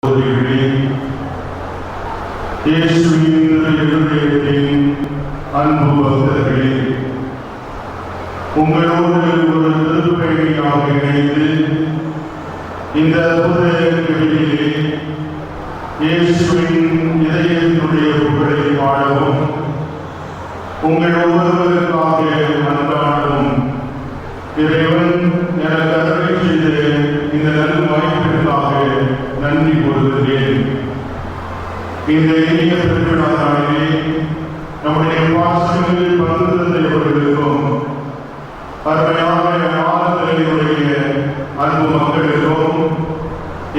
அன்பு பக்தர்களே, உங்களோடு ஒரு திருப்பயணியாக இணைந்து இந்த புதையிலே இயேசுவின் இதயத்தினுடைய புகழை பாடவும் உங்கள் ஒவ்வொருவருக்காக அன்றாடவும் இறைவன் எனக்கு அருளை செய்த இந்த நல்ல வாய்ப்பிற்காக நன்றி கூறுகிறேன். இந்த இனிய திருவிழா நாளிலே நம்முடைய பாசங்களில் பங்கு தந்தையவர்களுக்கும் அருமையான ஆளுநர்களுடைய அன்பு மக்களுக்கும்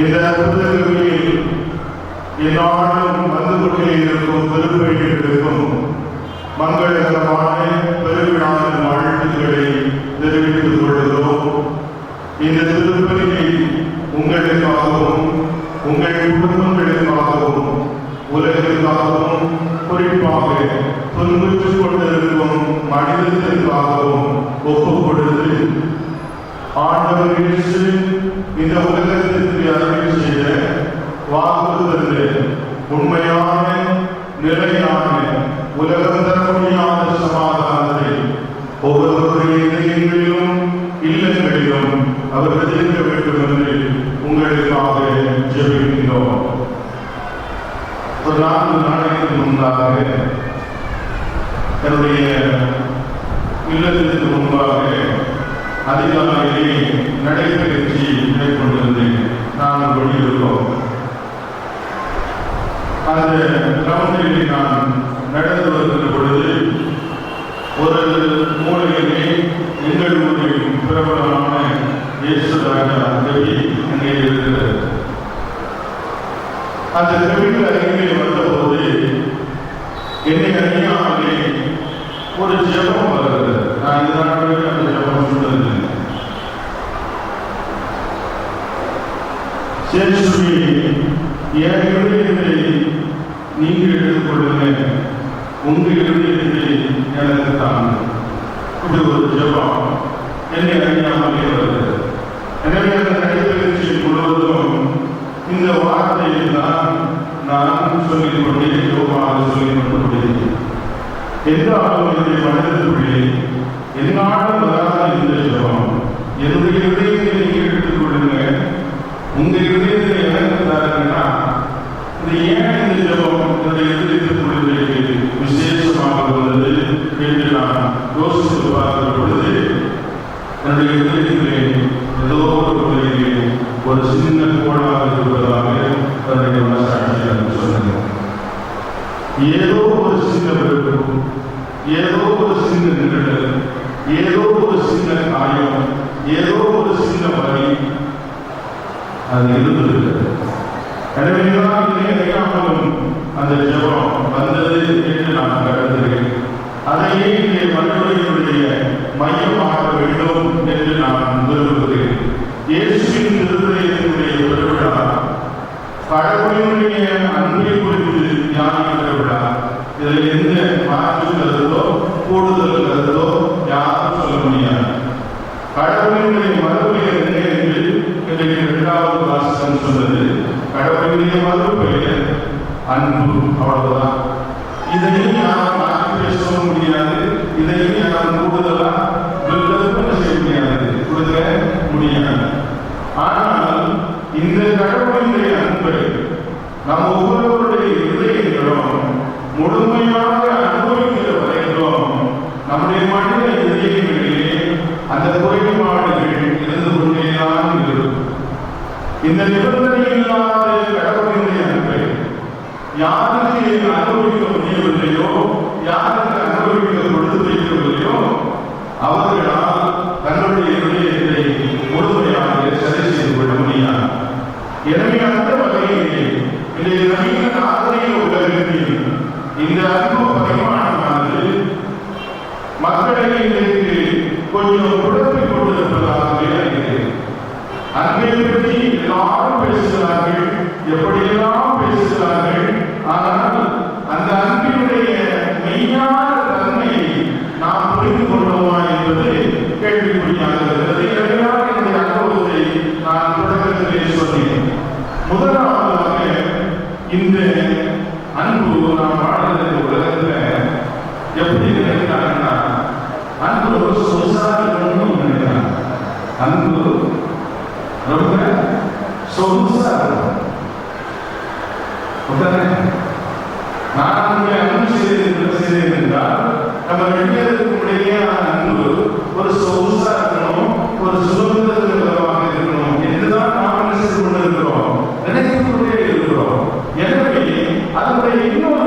இந்த புத்தகங்களில் எந்நாளும் வந்து கொண்டே இருக்கும் திருப்பணிகளுக்கும் மங்களகரமான பெருவிழா வாழ்த்துக்களை தெரிவித்துக் கொள்கிறோம். இந்த திருப்பணியில் உங்களுக்காகவும் உங்கள் குடும்பங்களுக்காகவும் உலகிற்காகவும் குறிப்பாக துன்புற்றுக் கொண்டிருக்கும் மனிதர்களுக்காகவும் ஒப்புக் கொடுத்து ஆண்டவர் இயேசு இந்த உலகத்திற்கு அருள் செய்த வாக்கு தந்து உண்மையான நிலையான உலகம் தர முடியாத சமாதானத்தை ஒவ்வொருவருடைய இதயங்களிலும் இல்லங்களிலும் அவர் விதிக்க வேண்டும் என்று உங்களுக்காக ஜெபிக்கின்றோம். ஒரு 4 நாளைக்கு முன்பாக என்னுடைய இல்லத்திற்கு முன்பாக அதிகாலையிலே நடைபயிற்சி மேற்கொண்டிருந்து நான் வெளியிருக்கோம். அந்த கிரௌண்டில் நான் நடந்து வருகின்ற பொழுது ஒரு மூலையிலே எங்கள் ஊரில் பிரபலமான இயேசு ராஜா தேவி அங்கே இருக்கிறது. அந்த தேவிக்கு அருகிலே வந்தபோது என்னை அறியாமலே ஒரு ஜெபம் வருகிறது. நான் இந்த நாட்களில் அந்த ஜெபம் சொன்னது, சேசுவே என் இதயத்தை நீங்கள் எடுத்துக்கொள்ளுங்க, உங்கள் இதயத்தை எனக்கு தான். இது ஒரு ஜெபம் என்னை அறியாமலே வருகிறது. எனவே அந்த நடைபயிற்சி முழுவதும் இந்த வார்த்தையில் தான் நான் சொல்லிக் கொண்டே யோகாக சொல்லிக் கொண்டிருக்கிறேன். என்றாலும் என்னுடைய மனதிற்குள்ளே என்னாலும் வராத இந்த ஜெபம், என்னுடைய இதயத்தை நீங்கள் எடுத்துக்கொள்ளுங்க, உங்கள் இதயத்தை எனக்கு தாருங்கன்னா, இது ஏன் இந்த ஜெபம் என்னுடைய இதயத்திற்குள்ளே விசேஷமாக உள்ளது என்று நான் யோசித்து பார்க்கிற பொழுது என்னுடைய இதயத்திலே ஏதோ ஒரு முறையிலே ஒரு சின்ன கோளாக இருப்பதாக தன்னுடைய மனசாட்சியாக சொன்னது. ஏதோ ஒரு சின்ன விருப்பம், ஏதோ ஒரு சின்ன நிகழ்வு, ஏதோ ஒரு சின்ன காயம், ஏதோ ஒரு சின்ன வரி அது இருந்திருக்கிறது. எனவேதான் இதை அறியாமலும் அந்த ஜெபம் வந்தது என்று நான் கருதுகிறேன். அதையே இங்கே மறுபடியுடைய மையமாக வேண்டும் என்று நான் விரும்புகிறேன். இயேசுவின் திருதயத்தினுடைய பெருவிழா கடவுளினுடைய அன்பை குறித்து தியானிக்கிற விழா. இதில் எந்த மாற்று கருத்தோ கூடுதல் கருத்தோ யாரும் சொல்ல முடியாது. கடவுளினுடைய மறுபெயர் என்ன என்று இன்றைக்கு 2வது வாசகம் சொன்னது. கடவுளுடைய மறுபெயர் அன்பு, அவ்வளவுதான். இதையும் யாரும் மாற்றி பேசவும் முடியாது, இதையும் யாரும் கூடுதலா செய்ய முடியாது, கொடுக்க முடியாது. ஆனால் இந்த கடவுளுடைய அன்பை நம் ஒவ்வொருவருடைய இதயங்களும் முழுமையாக அனுபவிக்கிற வரைக்கும் நம்முடைய மனித இதயங்களிலே அந்த குறைபாடுகள் இருந்து கொண்டேதான் இருக்கும். இந்த நிபந்தனை இல்லாத கடவுளுடைய அன்பை யாருக்கு அனுபவிக்க முடியவில்லையோ, யாருக்கு அனுபவிக்க கொடுத்து வைக்கவில்லையோ, அவர்களால் தன்னுடைய இதயத்தை முழுமையாக சரி செய்து கொள்ள முடியாது. எனவே அந்த வகையிலே இந்த நவீன நாகரிக உலகத்தில் இந்த அன்பு பரிமாணமானது மக்களை இன்றைக்கு கொஞ்சம் குழப்பிக் கொண்டிருப்பதாகவே இருக்கிறது. அன்பை பற்றி எல்லாரும் பேசுகிறார்கள், எப்படியெல்லாம் பேசுகிறார்கள். ஆனால் அந்த அன்பினுடைய மெய்யான தன்மையை நாம் புரிந்து கொண்டோமா என்பது கேள்விக்குறியாக இருக்கிறது. என்னுடைய அனுபவத்தை நான் தொடக்கத்திலே சொன்னேன். முதலாவதாக இந்த அன்பு நாம் வாழ்கிற உலகத்துல எப்படி நினைக்கிறாங்கன்னா அன்பு ஒரு சொசா இருக்கணும்னு நினைக்கிறாங்க. அன்பு ரொம்ப சொகுசா இருக்கும். நான் உங்களை அன்பு செய்தேன் என்றால் நம்ம ரெண்டு பேருக்குடைய அன்பு ஒரு சொகுசா இருக்கணும், ஒரு சுதந்திரமாக இருக்கணும் என்றுதான் நாம் நினைத்துக் கொண்டிருக்கிறோம், நினைத்துக் கொண்டே இருக்கிறோம். எனவே அதனுடைய இன்னொரு